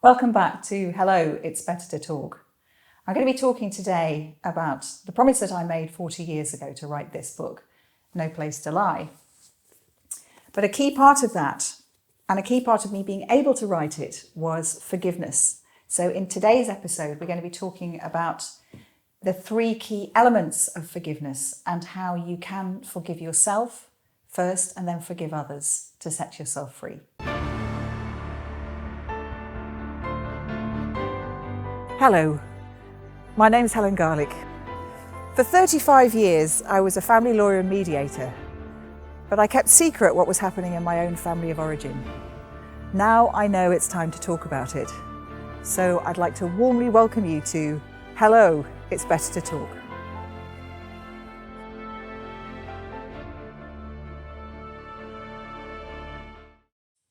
Welcome back to Hello, It's Better to Talk. I'm going to be talking today about the promise that I made 40 years ago to write this book, No Place to Lie. But a key part of that, and a key part of me being able to write it, was forgiveness. So in today's episode, we're going to be talking about the three key elements of forgiveness and how you can forgive yourself first and then forgive others to set yourself free. Hello, my name's Helen Garlick. For 35 years, I was a family lawyer and mediator, but I kept secret what was happening in my own family of origin. Now I know it's time to talk about it. So I'd like to warmly welcome you to Hello, It's Better to Talk.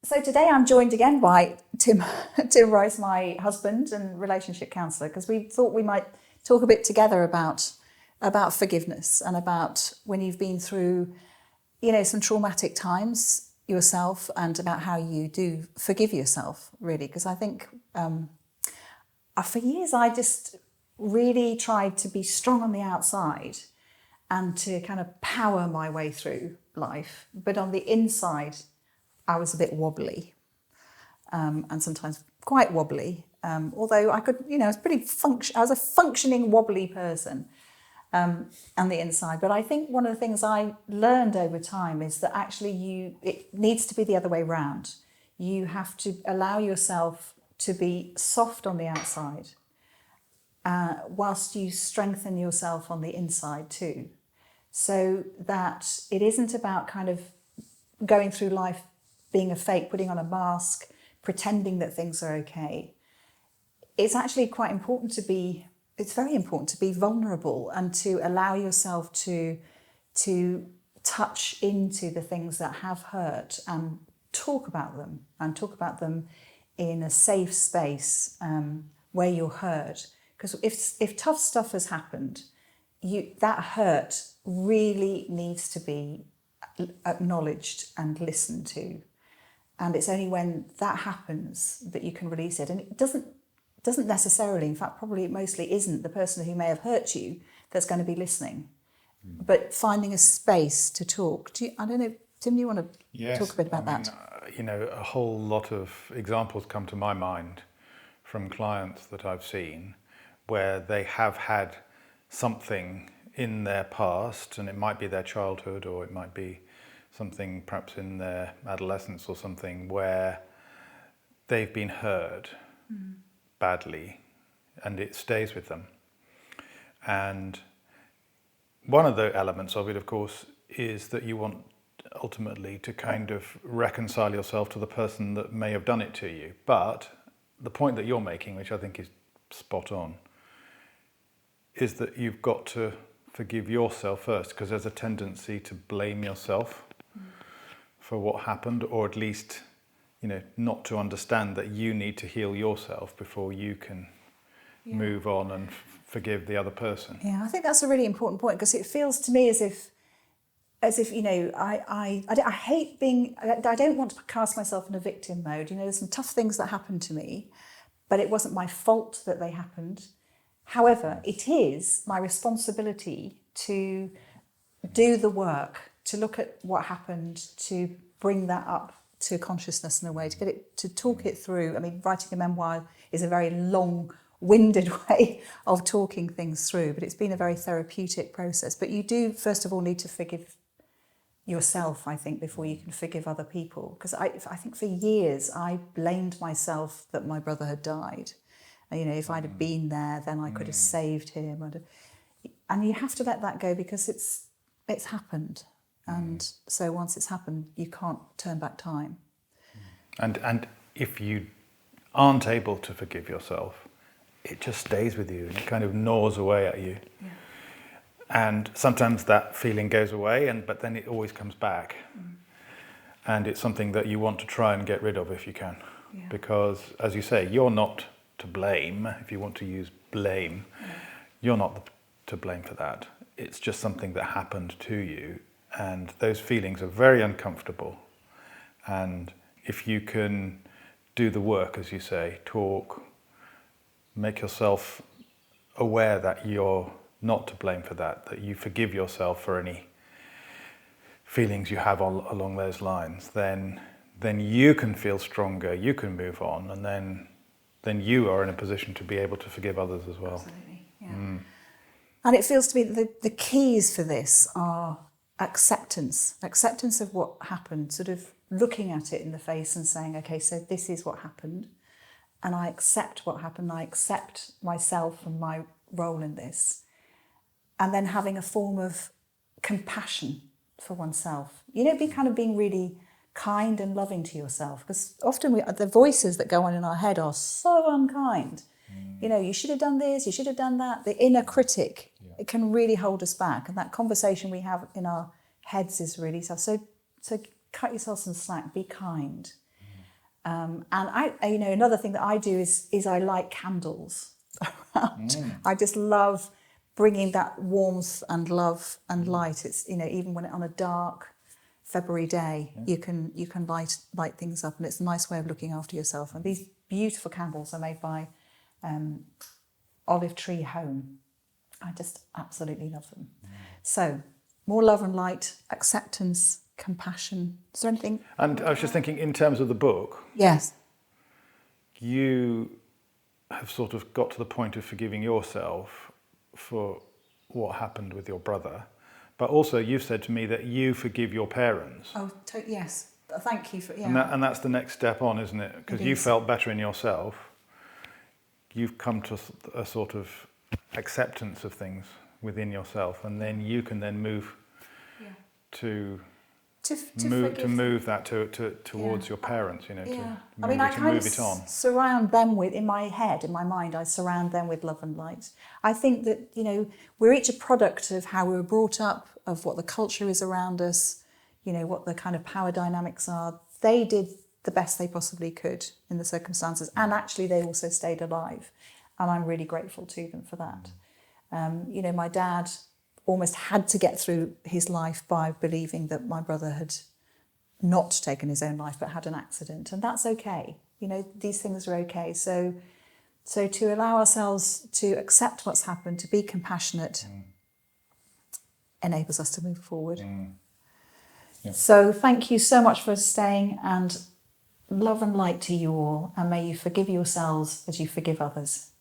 So today I'm joined again by Tim Rice, my husband and relationship counsellor, because we thought we might talk a bit together about forgiveness and about when you've been through, some traumatic times yourself and about how you do forgive yourself, really. Because I think for years I just really tried to be strong on the outside and to kind of power my way through life. But on the inside, I was a bit wobbly, and sometimes quite wobbly. Although I could, I was a functioning wobbly person on the inside. But I think one of the things I learned over time is that actually it needs to be the other way round. You have to allow yourself to be soft on the outside, whilst you strengthen yourself on the inside too. So that it isn't about kind of going through life being a fake, putting on a mask, pretending that things are okay. It's actually quite important it's very important to be vulnerable and to allow yourself to touch into the things that have hurt and talk about them in a safe space where you're heard. Because if tough stuff has happened, that hurt really needs to be acknowledged and listened to. And it's only when that happens that you can release it. And it doesn't necessarily, in fact, probably mostly isn't the person who may have hurt you that's going to be listening. But finding a space to talk. I don't know, Tim, do you want to talk a bit about that? A whole lot of examples come to my mind from clients that I've seen where they have had something in their past, and it might be their childhood or it might be something perhaps in their adolescence or something where they've been hurt badly and it stays with them. And one of the elements of it, of course, is that you want ultimately to kind of reconcile yourself to the person that may have done it to you. But the point that you're making, which I think is spot on, is that you've got to forgive yourself first, because there's a tendency to blame yourself for what happened, or at least, not to understand that you need to heal yourself before you can move on and forgive the other person. Yeah, I think that's a really important point, because it feels to me as if I hate being, I don't want to cast myself in a victim mode. There's some tough things that happened to me, but it wasn't my fault that they happened. However, it is my responsibility to do the work, to look at what happened, to bring that up to consciousness in a way, to talk it through. I mean, writing a memoir is a very long-winded way of talking things through, but it's been a very therapeutic process. But you do, first of all, need to forgive yourself, I think, before you can forgive other people. Because I think for years I blamed myself that my brother had died. If I'd have been there, then I could have saved him. And you have to let that go, because it's happened. And so once it's happened, you can't turn back time. And if you aren't able to forgive yourself, it just stays with you and it kind of gnaws away at you. Yeah. And sometimes that feeling goes away, but then it always comes back. And it's something that you want to try and get rid of if you can. Yeah. Because, as you say, you're not to blame. If you want to use blame, you're not to blame for that. It's just something that happened to you. And those feelings are very uncomfortable. And if you can do the work, as you say, talk, make yourself aware that you're not to blame for that you forgive yourself for any feelings you have along those lines, then you can feel stronger, you can move on, and then you are in a position to be able to forgive others as well. Absolutely, yeah. And it feels to me that the keys for this are acceptance of what happened, sort of looking at it in the face and saying, okay, so this is what happened, and I accept what happened, I accept myself and my role in this, and then having a form of compassion for oneself. Being really kind and loving to yourself, because often the voices that go on in our head are so unkind. You should have done this, you should have done that. The inner critic, it can really hold us back, and that conversation we have in our heads is really tough. So cut yourself some slack, be kind. And another thing that I do is I light candles around. I just love bringing that warmth and love and light. It's even when on a dark February day, you can light things up, and it's a nice way of looking after yourself. And these beautiful candles are made by Olive Tree Home. I just absolutely love them. So more love and light, acceptance, compassion. Is there anything? And I was just thinking, in terms of the book, Yes. you have sort of got to the point of forgiving yourself for what happened with your brother, but also you've said to me that you forgive your parents. Oh, yes. Thank you for, And that's the next step on, isn't it? Because you felt better in yourself. You've come to a sort of acceptance of things within yourself, and then you can then move to move that towards your parents, to move it on. Surround them with, in my head, in my mind, I surround them with love and light. I think that, we're each a product of how we were brought up, of what the culture is around us, what the kind of power dynamics are. They did the best they possibly could in the circumstances, and actually they also stayed alive, and I'm really grateful to them for that. My dad almost had to get through his life by believing that my brother had not taken his own life but had an accident, and that's okay. These things are okay. So to allow ourselves to accept what's happened, to be compassionate, enables us to move forward. Yeah. So thank you so much for staying, and love and light to you all, and may you forgive yourselves as you forgive others.